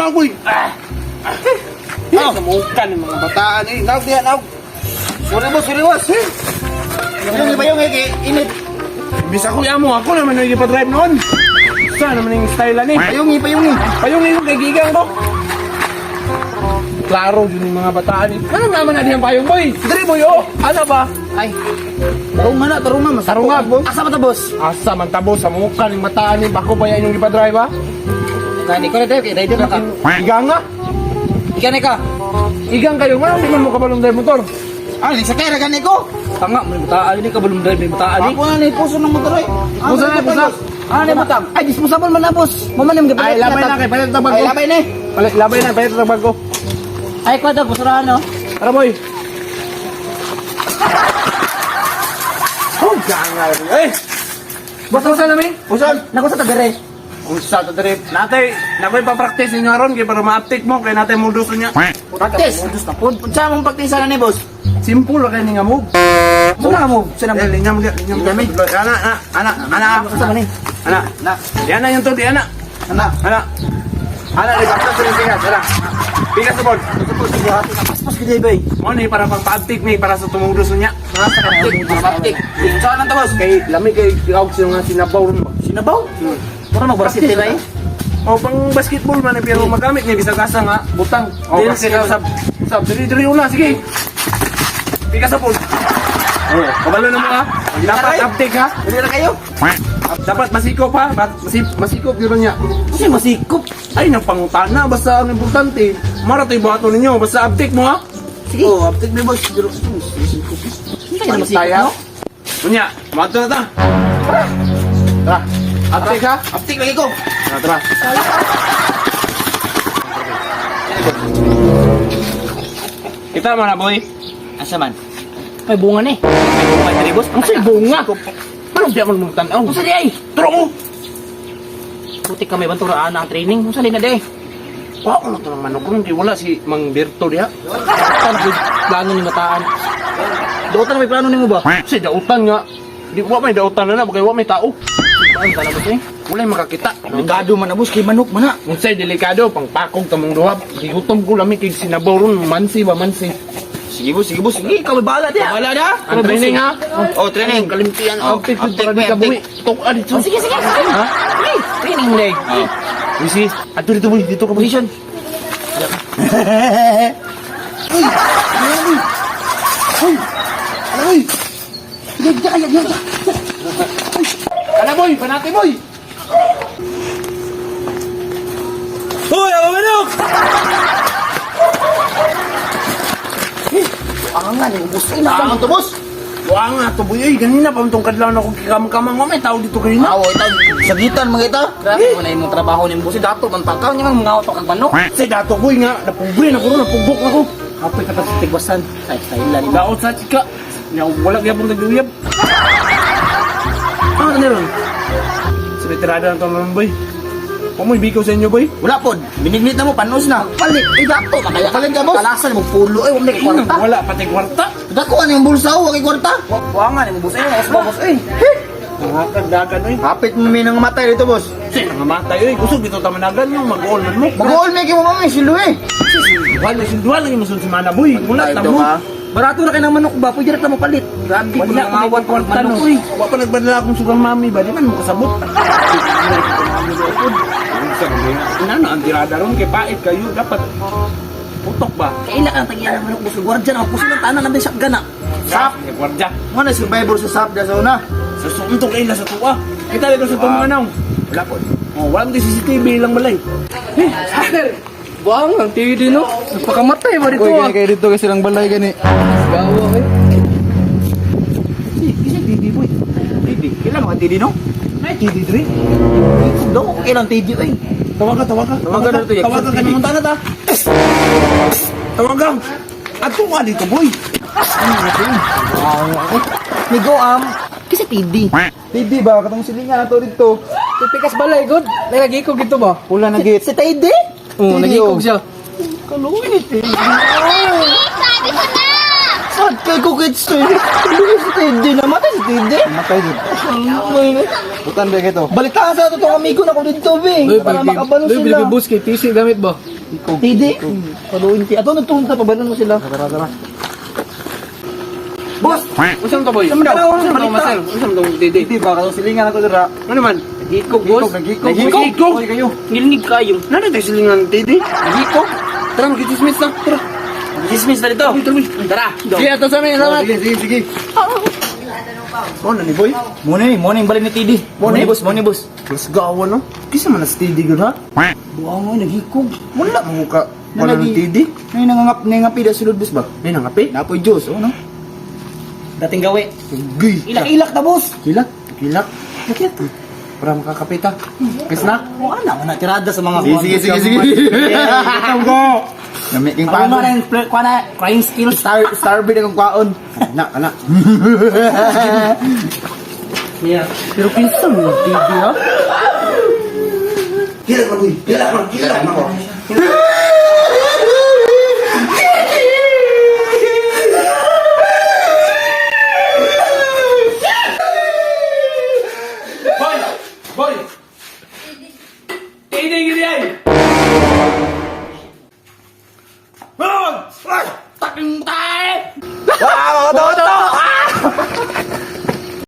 na ako eh. Kamukan yung mga bataan eh. Naog diyan, naog. Sorry boss. Yung iba yung init. Bisa ko mo, ako naman yung ipa-drive noon. Saan naman yung style ni? Payungi. Payungi yung kaigigan ko. Klaro yun yung mga bataan eh. Ano naman na diyang payong boy? Dali boy oh. Ano ba? Ay. Tarunga. Tarunga, boss. Asa man ta, boss? Asa man tabo sa mukha ng bataan eh. Bako ba yan yung ipa-drive ha? Kani ko na tayo, kay rider na ka. Igang nga. Ikan ka. Igang kayo nga. Hindi man mo kabalong drive motor. Ah, sa kaya gani ko. Tanga, may bataan ni ka balong drive, may bataan ni. Ako na ni puso ng motor ay. Puso na, puso. Ni butang. Ay, disposable man na, boss. Mamanim ka. Ay, labay na kay palit ng bago. Ay, labay ni. Labay na, palit ng bago. Ay, kwada, busurahan, no? Tara boy. Oh, jangan. Eh. Bosan namin? Busan, naku sa tagare. Usa ta dere. Natay, nakoy pa-practice inyo aron kay para ma-update mo kay natay modus niya. Practice. Modus na po. Sa mong practice na ni, boss? Simple ra kay ni nga move. Saan mo? Saan mo? Linya mo. Ana. Saan mo ni? Ana. Yan na yung to, di ana. Ana. Di basta sa pikas, ana. Pikas sa board. Mas gede bay. Mo ni para pang-update ni para sa tumudus niya. Sa practice. Saan ang tabos? Kay lami kay gawag sila nga sinabaw ron ba. Sinabaw? Para magbarasket sila eh. O pang basketball man pero magamit ni bisag asa nga butang. O kasi sab diri una sige. Pikas sa pool. Oh, kabalo na mo ha. Dapat update ha. Dili na kayo. Dapat masikop ha. Masikop yun niya. Kasi masikop. Ay napangutana basta ang importante. Maratoy bato ninyo basta update mo ha. Sige. Oh, update mo boss. Dilo. Hindi ka na masikop, no? Kunya, mato na ta. Tara. Update ha. Update lagi ko. Tara. Kita mana boy? Asa man? May bunga ni. May bunga ni boss. Ang say bunga. Parang di ako magtanaw. Ang sali ay. Turo ko. Puti ka may banturaan ang training. Ang sali na de. Wow, ano ito ng manok ko? Hindi wala si Mang Berto diha. Plano ni mataan. Dautan na may plano ni mo ba? Kasi dautan nga. Di wa may dautan na bakay wa may tao. Ay, pala boss eh. Wala makakita. Delikado man na boss. Kay manok man na. Unsay delikado pangpakog tamong duha. Gigutom ko lami kay sinabaw ron mansi ba mansi. Sige boss. Sige, ikaw may bahala di. Bahala na. Ang training ha. Oh, training. Kalimtian Oh, update update para mo, di ka buwi. update. Tok dito. Oh, sige. Ha? Training leg. Wisi, ato dito boy, dito ka boy. Position. Uy. Ano boy, panate boy. Hoy, ang manok. Angan yung boss. Ay, naman to boss. Wala nga to boy, ganina pa itong kadlaw na akong kikamang-kamang. May tao dito kanina. Awo, ito. Sagitan mga ito. Grabe mo na yung trabaho ni boss. Dato, man pagkaw niya mga auto kang manok. Sa dato boy nga, napugri na ko ron, napugbok na ko. Apoy ka pa sa tigwasan. Ay, style ni Daot sa chika. Wala gyapon nag-uyab. Ano na ron? Sa retirada na ito boy. Pamoy bikaw sa inyo boy. Wala po. Binignit na mo, panos na. Palit. Ay, dato. Makaya ka lang ka, boss. Kalasan mo, pulo. Ay, huwag na kwarta. Wala, pati kwarta. Dako, ano yung bulsa? Huwag kwarta. Huwag nga, yung bulsa. Ay, boss. Ay. Nakakadagan oy. Kapit mo may nang matay dito, boss. Kasi nangamatay oy. Gusto dito tamanagan yung mag-all man mo. Mag-all make mo mami, silo eh. Wala sinduhan lang yung masun si Mana boy. Wala Ito tamo. ka. Barato na kayo ng manok ba? Pwede na mo palit. Grabe, Wala wala awat kwarta no. Wa pa nagbadala akong sugang mami ba? Di man mo kasabot. Ano ang tirada ron kay pait kayo dapat putok ba? Kaila ka ang tagyan ng manok, boss. Gwardiya na. Puso ng tanan namin shotgun na. Sap, kay gwardiya. Ano survivor sa sap da sa una? Sa suntong kaila sa tuwa. Kita dito sa tumang anaw. Wala po. Oh, wala mo CCTV lang balay. Sander. Bang, ang TV no. Nagpakamatay ba dito ah? Kayak dito kasi lang balay gani. Gawa eh. Kasi TV boy. TV. Kailan mga TV no? Ay, TV dre. Do, kailan TV eh. Tawagan. Tawagan na to, yak. Tawagan ka naman tanat ha. Tawagan. Ato ka dito boy. Nigo kasi TV. TV ba katong silingan ato dito. Pipikas balay good. Nalagay ko gito ba? Pula na git. Si TV? Oo, TV, nagikog oh. siya. Kaluwi ni TV. Sad kay ko kids to. Kaluwi si TV naman si TV. Matay gid. Butan ba gito. Balik ka sa totoo amigo na ko dito be. Para makabalo sila. Bus kay TC gamit ba? Tidi. Paluin ti. Ato nagtuon ta pabanon mo sila. Tara. Boss! Usam to boy? Usam daw. Usam to Marcel? Usam to Dede? Bibi ba katong silingan ato dira? Ano man? Nagikog boss? Nagikog. Nagikog? Oy kayo. Ngilinig kayo. Nana tayo silingan Dede? Nagikog? Tara, mag-dismiss na. Tara. Mag-dismiss na dito. Tara. Sige, ato sa amin. Salamat. Sige. Oh, nani boy? Morning balik ni Tidi. Morning boss. Mas gawa no? Kisa man na steady gud ha? Buang mo nagikog. Wala mo ka. Wala ng Nalagi. tidi. Ay nangapi da sulod boss ba? Ay, nangapi? Napoy juice, oh no. Dating gawi. Gay. Ilak-ilak ta boss. Kilak. Kilak. Bakit? Para makakapita. Kes na? Oh, ana man tirada sa mga Sige. Ikaw go. Namiking Ano pa. na yung crime skills Starby na kong kwaon. Anak. Yeah. Pero pinsan mo, tidi ha? Kila ko.